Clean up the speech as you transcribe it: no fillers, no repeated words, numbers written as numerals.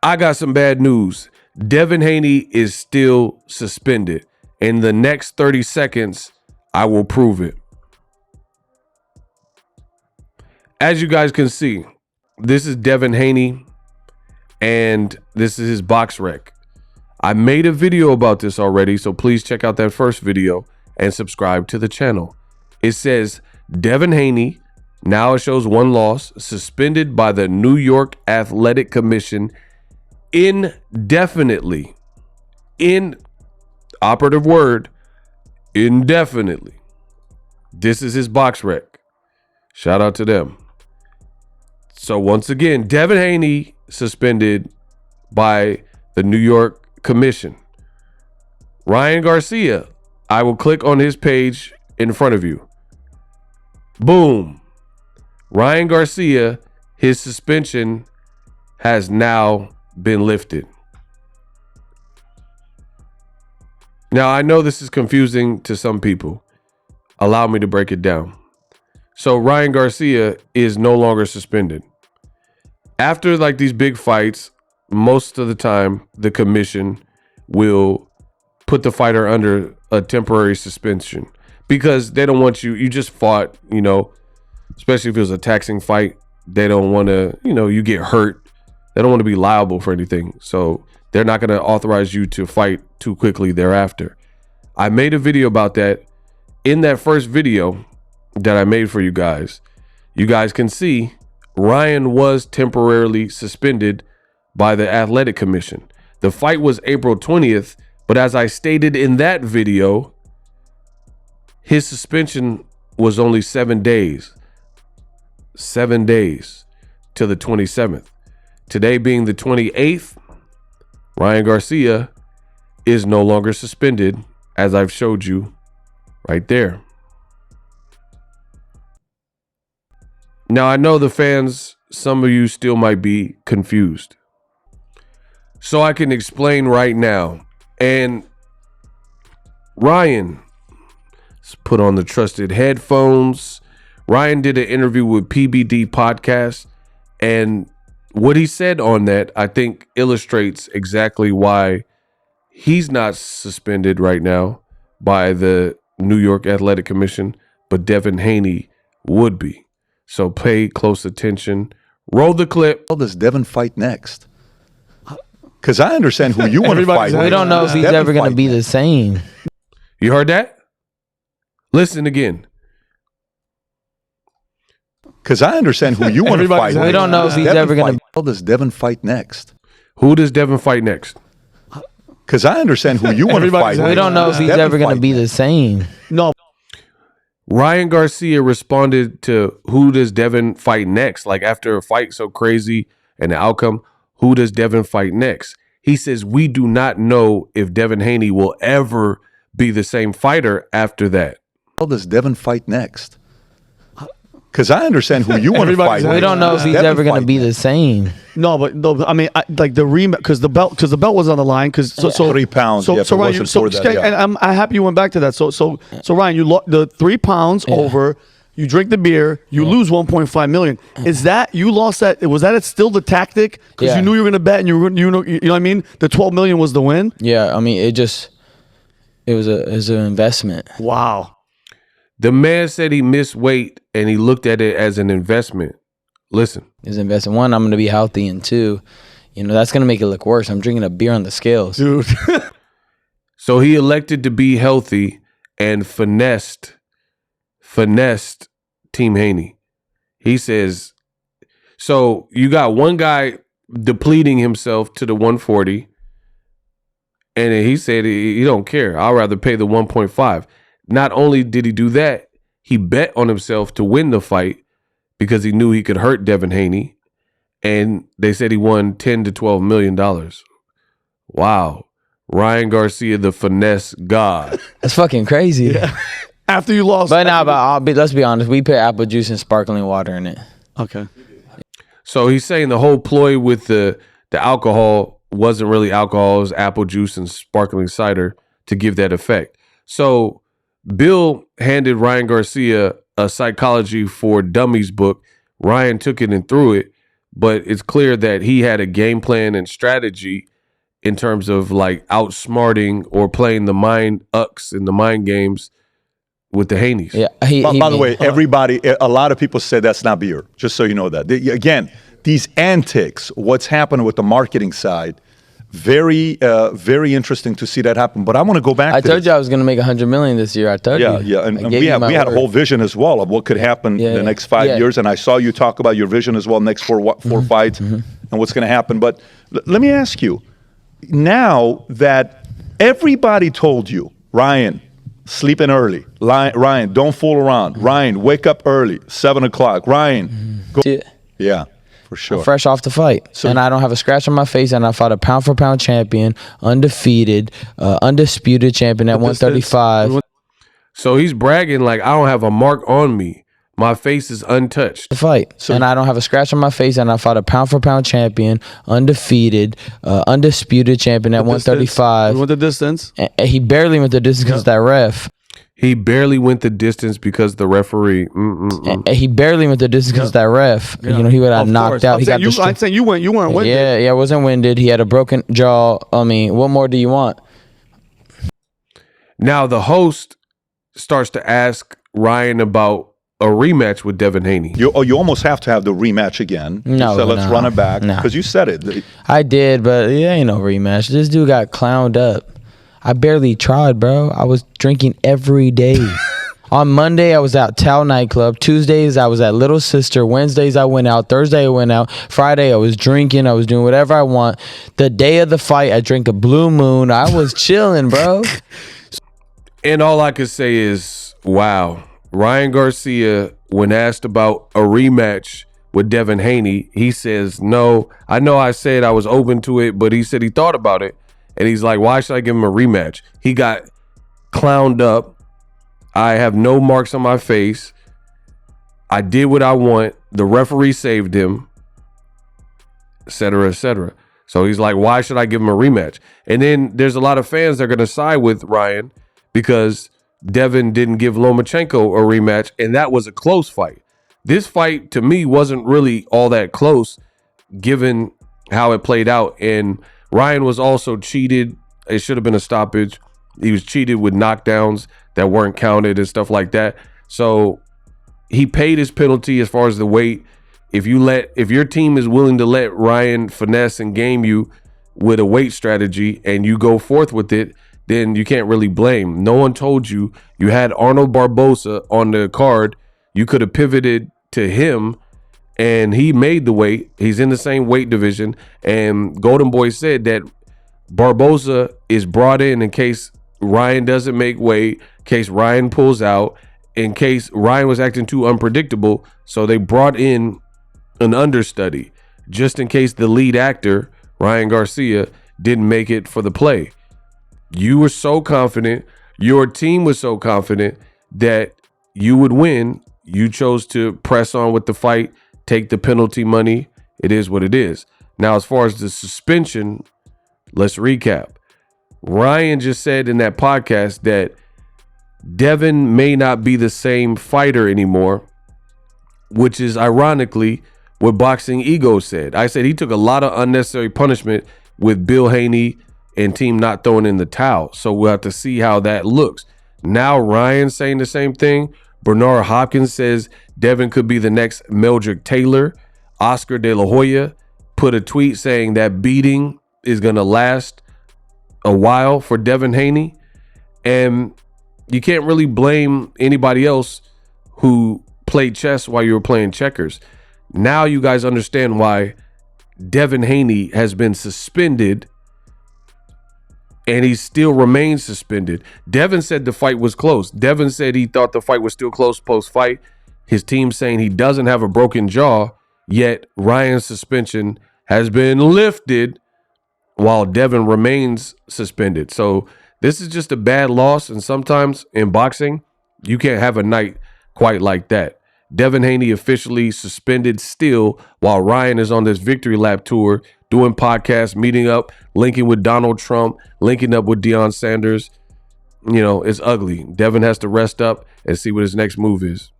I got some bad news. Devin Haney is still suspended. In the next 30 seconds, I will prove it. As you guys can see, this is Devin Haney, and this is his Boxrec. I made a video about this already, so please check out that first video and subscribe to the channel. It says Devin Haney, now it shows 1 loss, suspended by the New York Athletic Commission indefinitely. In operative word, indefinitely. This is his Boxrec. Shout out to them. So once again, Devin Haney suspended by the New York Commission. Ryan Garcia, I will click on his page in front of you. Boom. Ryan Garcia, his suspension has now been lifted. Now, I know this is confusing to some people. Allow me to break it down. So Ryan Garcia is no longer suspended. After like these big fights, most of the time, the commission will put the fighter under a temporary suspension because they don't want you just fought, you know, especially if it was a taxing fight. They don't want to, you know, you get hurt. They don't want to be liable for anything. So they're not going to authorize you to fight too quickly thereafter. I made a video about that. In that first video that I made for you guys can see Ryan was temporarily suspended by the Athletic Commission. The fight was April 20th, but as I stated in that video, his suspension was only 7 days. 7 days till the 27th. Today being the 28th, Ryan Garcia is no longer suspended, as I've showed you right there. Now, I know the fans, some of you still might be confused. So I can explain right now. And Ryan, let's put on the trusted headphones. Ryan did an interview with PBD Podcast, and what he said on that, I think, illustrates exactly why he's not suspended right now by the New York Athletic Commission, but Devin Haney would be. So pay close attention. Roll the clip. How does Devin fight next? Because I understand who you want to fight. We don't know if he's ever going to be the same. You heard that? Listen again. Because I understand who you want to fight. We don't know if he's ever going to. How does Devin fight next? Who does Devin fight next? Because I understand who you want to fight. We don't know if he's ever going to be the same. No. Ryan Garcia responded to who does Devin fight next? Like after a fight so crazy and the outcome, who does Devin fight next? He says, we do not know if Devin Haney will ever be the same fighter after that. How does Devin fight next? Because I understand who you want to fight. We don't know if he's ever going to be the same. No, but no, I mean, like the rematch, because the belt was on the line. Because so 3 pounds. So Ryan, and I'm happy you went back to that. So Ryan, you lost the 3 pounds over. You drink the beer, you lose 1.5 million. Is that you lost that? Was that still the tactic? Because you knew you were going to bet, and you know what I mean. The 12 million was the win. Yeah, I mean, it was an investment. Wow. The man said he missed weight and he looked at it as an investment. Listen. It's an investment. 1, I'm going to be healthy, and 2, you know, that's going to make it look worse. I'm drinking a beer on the scales. Dude. So he elected to be healthy and finessed Team Haney. He says, so you got one guy depleting himself to the 140, and he said he don't care. I'd rather pay the 1.5. Not only did he do that, he bet on himself to win the fight because he knew he could hurt Devin Haney, and they said he won $10 to $12 million. Wow. Ryan Garcia, the finesse god. That's fucking crazy. Yeah. After you lost. But let's be honest. We put apple juice and sparkling water in it. Okay. So he's saying the whole ploy with the alcohol wasn't really alcohol. It was apple juice and sparkling cider to give that effect. So Bill handed Ryan Garcia a Psychology for Dummies book. Ryan took it and threw it. but it's clear that he had a game plan and strategy in terms of like outsmarting or playing the mind ucks in the mind games with the Haneys. Yeah. By the way, a lot of people say that's not beer. Just so you know that. Again, these antics, what's happening with the marketing side, very interesting to see that happen. But I want to go back. I told you I was going to make $100 million this year. I told you. Yeah, and we had a whole vision as well of what could happen in the next 5 years. And I saw you talk about your vision as well, next four fights, and what's going to happen. But let me ask you, now that everybody told you, Ryan, sleeping early. Ryan, don't fool around. Ryan, wake up early, 7 o'clock. Ryan, go. Yeah, for sure. I'm fresh off the fight. And I don't have a scratch on my face, and I fought a pound-for-pound champion, undefeated, undisputed champion at 135. So he's bragging like, I don't have a mark on me. My face is untouched. The fight. And I don't have a scratch on my face, and I fought a pound-for-pound champion, undefeated, undisputed champion at 135. Went the distance. And he barely went the distance because of that ref. He barely went the distance because the referee. And he barely went the distance because of that ref. Yeah. You know, he would have knocked out. I'd say you weren't winded. Yeah, I wasn't winded. He had a broken jaw. I mean, what more do you want? Now the host starts to ask Ryan about a rematch with Devin Haney. You almost have to have the rematch again. No, so let's run it back because you said it. I did, but it ain't no rematch. This dude got clowned up. I barely tried, bro. I was drinking every day. On Monday, I was at Tao nightclub. Tuesdays, I was at Little Sister. Wednesdays, I went out. Thursday, I went out. Friday, I was drinking. I was doing whatever I want. The day of the fight, I drank a Blue Moon. I was chilling, bro. And all I could say is, wow. Ryan Garcia, when asked about a rematch with Devin Haney, he says, no, I know I said I was open to it, but he said he thought about it. And he's like, why should I give him a rematch? He got clowned up. I have no marks on my face. I did what I want. The referee saved him, et cetera, et cetera. So he's like, why should I give him a rematch? And then there's a lot of fans that are going to side with Ryan because Devin didn't give Lomachenko a rematch, and that was a close fight. This fight, to me, wasn't really all that close given how it played out. And Ryan was also cheated. It should have been a stoppage. He was cheated with knockdowns that weren't counted and stuff like that. So he paid his penalty as far as the weight. If your team is willing to let Ryan finesse and game you with a weight strategy and you go forth with it, then you can't really blame. No one told you. You had Arnold Barboza on the card. You could have pivoted to him, and he made the weight. He's in the same weight division. And Golden Boy said that Barboza is brought in case Ryan doesn't make weight, in case Ryan pulls out, in case Ryan was acting too unpredictable. So they brought in an understudy just in case the lead actor, Ryan Garcia, didn't make it for the play. You were so confident, your team was so confident that you would win. You chose to press on with the fight, take the penalty money. It is what it is. Now, as far as the suspension, let's recap. Ryan just said in that podcast that Devin may not be the same fighter anymore, which is ironically what Boxing Ego said. I said he took a lot of unnecessary punishment with Bill Haney and team not throwing in the towel. So we'll have to see how that looks. Now Ryan's saying the same thing. Bernard Hopkins says Devin could be the next Meldrick Taylor. Oscar De La Hoya put a tweet saying that beating is going to last a while for Devin Haney. And you can't really blame anybody else who played chess while you were playing checkers. Now you guys understand why Devin Haney has been suspended and he still remains suspended. Devin said the fight was close. Devin said he thought the fight was still close post-fight. His team saying he doesn't have a broken jaw, yet Ryan's suspension has been lifted while Devin remains suspended. So this is just a bad loss, and sometimes in boxing, you can't have a night quite like that. Devin Haney officially suspended still while Ryan is on this victory lap tour, doing podcasts, meeting up, linking with Donald Trump, linking up with Deion Sanders. You know, it's ugly. Devin has to rest up and see what his next move is.